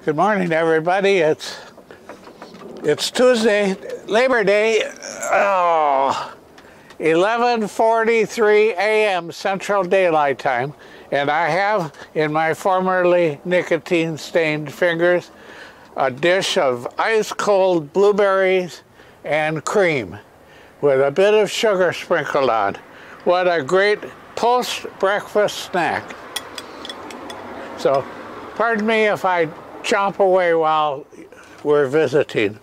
Good morning, everybody. It's Tuesday, Labor Day. 11:43 a.m. Central Daylight Time, and I have in my formerly nicotine-stained fingers a dish of ice-cold blueberries and cream with a bit of sugar sprinkled on. What a great post-breakfast snack. So, pardon me if I chomp away while we're visiting.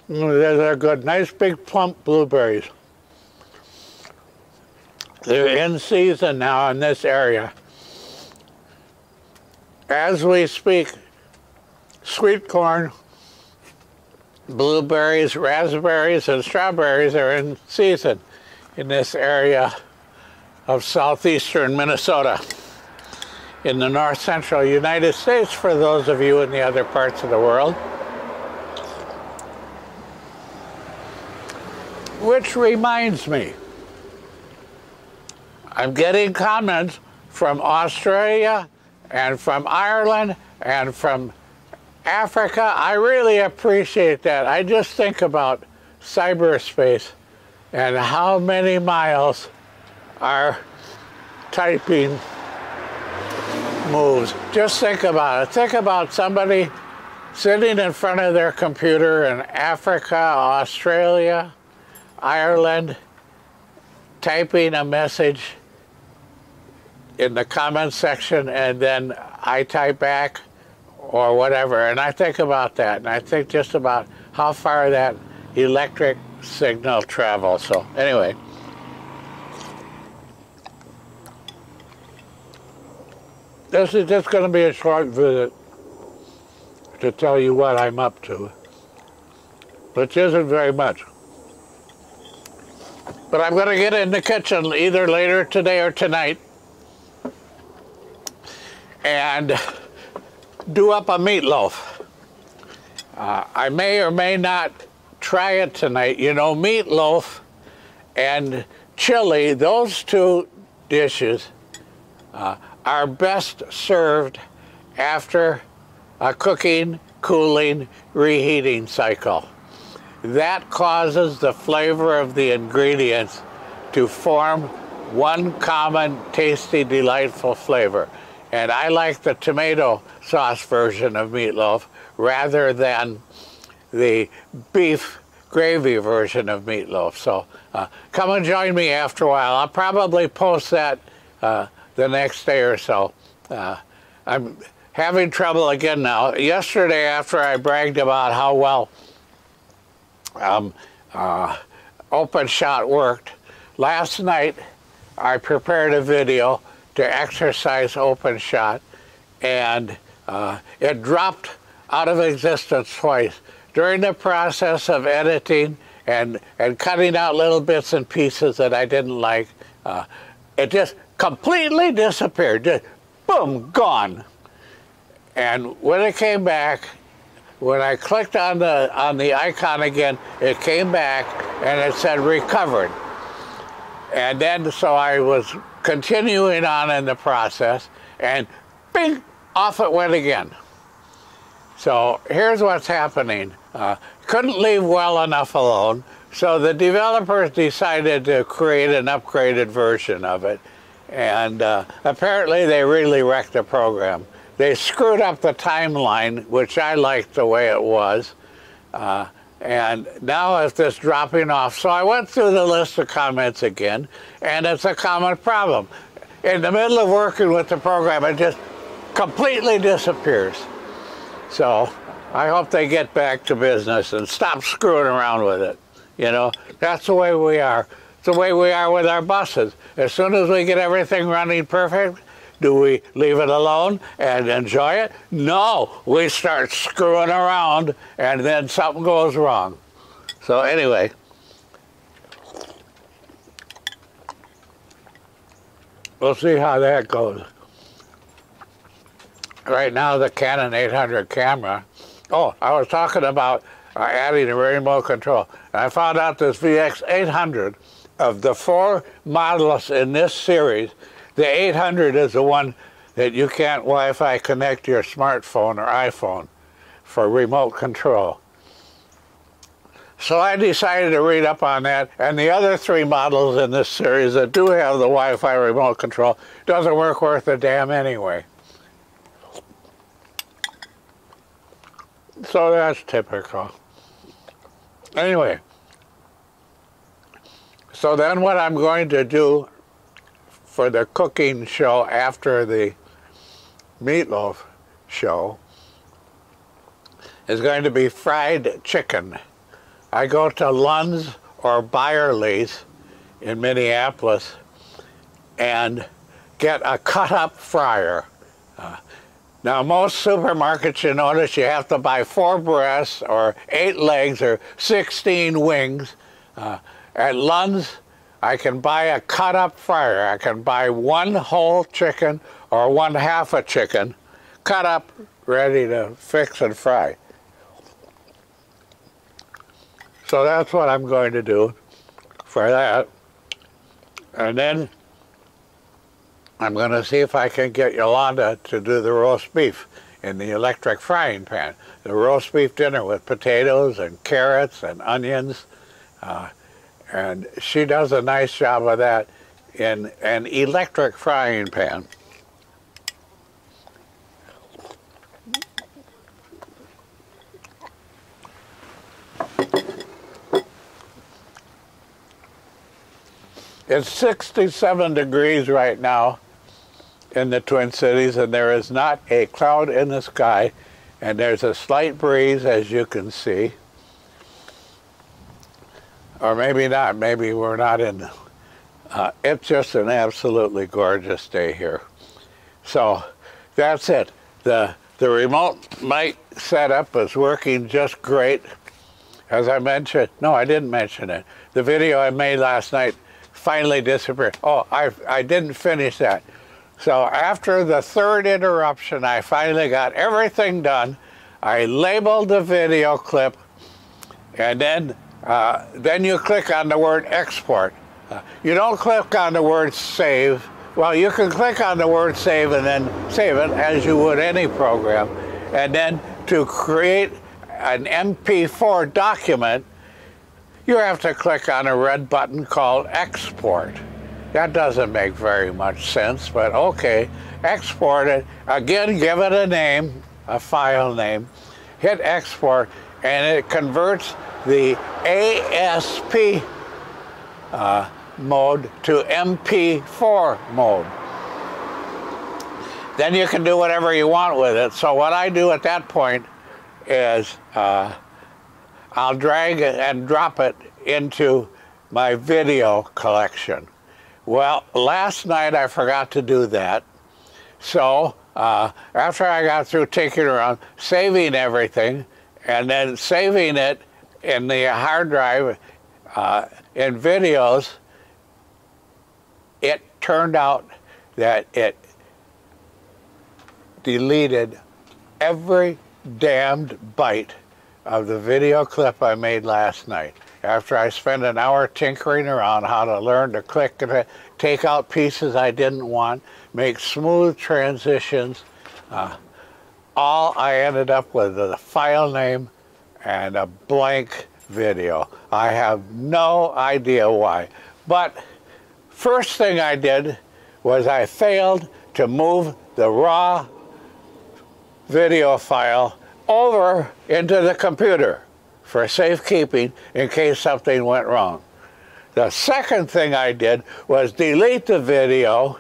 They're good, nice big plump blueberries. They're in season now in this area. As we speak, sweet corn, blueberries, raspberries, and strawberries are in season in this area of southeastern Minnesota, in the north central United States, for those of you in the other parts of the world. Which reminds me, I'm getting comments from Australia and from Ireland and from Africa. I really appreciate that. I just think about cyberspace and how many miles our typing moves. Just think about it. Think about somebody sitting in front of their computer in Africa, Australia, Ireland, typing a message in the comments section, and then I type back or whatever, and I think about that, and I think just about how far that electric signal travels. So anyway, this is just going to be a short visit to tell you what I'm up to, which isn't very much. But I'm going to get in the kitchen either later today or tonight and do up a meatloaf. I may or may not try it tonight. You know, meatloaf and chili, those two dishes are best served after a cooking, cooling, reheating cycle. That causes the flavor of the ingredients to form one common, tasty, delightful flavor. And I like the tomato sauce version of meatloaf rather than the beef gravy version of meatloaf. So come and join me after a while. I'll probably post that the next day or so. I'm having trouble again now. Yesterday, after I bragged about how well open shot worked, last night I prepared a video to exercise open shot, and it dropped out of existence twice. During the process of editing and cutting out little bits and pieces that I didn't like, it just completely disappeared. Just boom, gone. And when it came back, when I clicked on the icon again, it came back and it said recovered. And then so I was continuing on in the process, and bing, off it went again. So here's what's happening. Couldn't leave well enough alone, so the developers decided to create an upgraded version of it, and apparently they really wrecked the program. They screwed up the timeline, which I liked the way it was, and now it's this dropping off. So I went through the list of comments again, and it's a common problem. In the middle of working with the program, it just completely disappears. So I hope they get back to business and stop screwing around with it. You know, that's the way we are. It's the way we are with our buses. As soon as we get everything running perfect, do we leave it alone and enjoy it? No, we start screwing around and then something goes wrong. So anyway, we'll see how that goes. Right now, the Canon 800 camera. Oh, I was talking about adding a remote control. And I found out this VX 800, of the 4 models in this series, the 800 is the one that you can't Wi-Fi connect your smartphone or iPhone for remote control. So I decided to read up on that, and the other 3 models in this series that do have the Wi-Fi remote control doesn't work worth a damn anyway. So that's typical. Anyway, so then what I'm going to do for the cooking show after the meatloaf show is going to be fried chicken. I go to Lund's or Byerly's in Minneapolis and get a cut-up fryer. Now, most supermarkets, you notice, you have to buy 4 breasts or 8 legs or 16 wings. At Lund's, I can buy a cut-up fryer. I can buy 1 whole chicken or 1/2 a chicken, cut up, ready to fix and fry. So that's what I'm going to do for that. And then I'm going to see if I can get Yolanda to do the roast beef in the electric frying pan. The roast beef dinner with potatoes and carrots and onions. And she does a nice job of that in an electric frying pan. It's 67 degrees right now in the Twin Cities, and there is not a cloud in the sky, and there's a slight breeze, as you can see. Or maybe not, maybe we're not in. It's just an absolutely gorgeous day here. So that's it. The remote mic setup is working just great. As I mentioned, no, I didn't mention it. The video I made last night finally disappeared. Oh, I didn't finish that. So after the 3rd interruption, I finally got everything done. I labeled the video clip, and then you click on the word export. You don't click on the word save. Well, you can click on the word save and then save it as you would any program. And then to create an MP4 document, you have to click on a red button called export. That doesn't make very much sense, but okay. Export it. Again, give it a name, a file name. Hit export, and it converts the ASP mode to MP4 mode. Then you can do whatever you want with it. So what I do at that point is I'll drag it and drop it into my video collection. Well, last night I forgot to do that. So after I got through taking around, saving everything, and then saving it in the hard drive in videos, it turned out that it deleted every damned byte of the video clip I made last night. After I spent an hour tinkering around how to learn to click and take out pieces I didn't want, make smooth transitions, all I ended up with a file name and a blank video. I have no idea why. But first thing I did was I failed to move the raw video file over into the computer for safekeeping in case something went wrong. The second thing I did was delete the video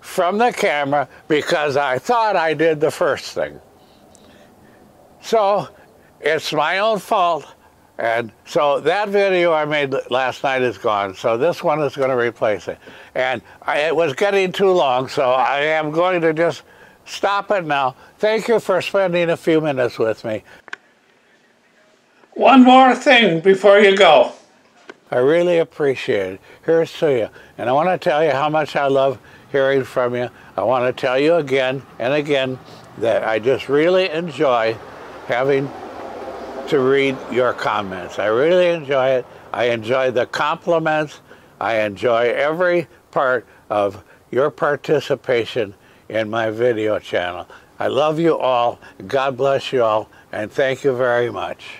from the camera because I thought I did the first thing. So it's my own fault, and so that video I made last night is gone, so this one is going to replace it. And it was getting too long, so I am going to just stop it now. Thank you for spending a few minutes with me. One more thing before you go. I really appreciate it. Here's to you. And I want to tell you how much I love hearing from you. I want to tell you again and again that I just really enjoy having to read your comments. I really enjoy it. I enjoy the compliments. I enjoy every part of your participation in my video channel. I love you all. God bless you all, and thank you very much.